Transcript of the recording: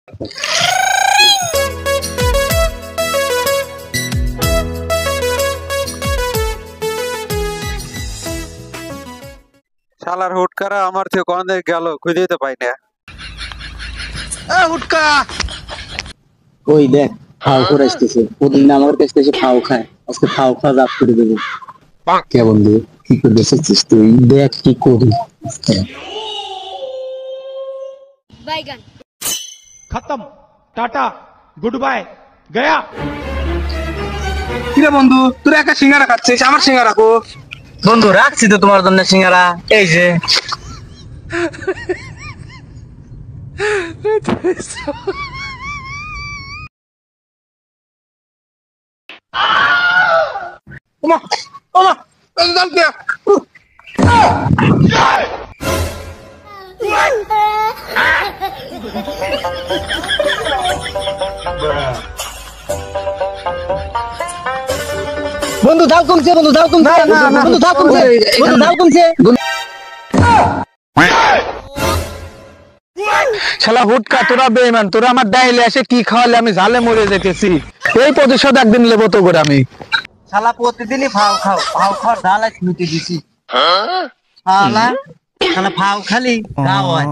শালার হুটকারা আমার থেকে কোন দিকে গেল খুঁজে দিতে পাই না। হুটকা ওই দেখ ফাও করে আসতেছে, প্রতিদিন আমার কাছ থেকে ফাও খায়, আজকে ফাও খাওয়া রাত করে দেবো। কে বন্ধু কি করে এসেছিস তুই? দেখ কি করি। खत्म टाटा गुड बाय गया। কিরে বন্ধু তুই একা সিঙ্গারা খাচ্ছিস, আমার সিঙ্গারা কো? বন্ধু রাখছি তো তোমার জন্য সিঙ্গারা, এই যে। ওমা ওমা জান কে বন্ধু দাও কমছে, বন্ধু দাও কমছে, বন্ধু দাও কমছে, বন্ধু দাও কমছে। শালা হুটকা তোরা বেঈমান, তোরা আমার ডাইলে এসে কি খাওয়ালে আমি ঝালে মরে যেতেছি। এই প্রতিশোধ একদিন নেবো তো করে আমি। শালা প্রতিদিনই ফাও খাও, ফাও খাওয়ার ঢালাই ছুটি দিছি। শালা শালা ফাও খালি গাও হয়।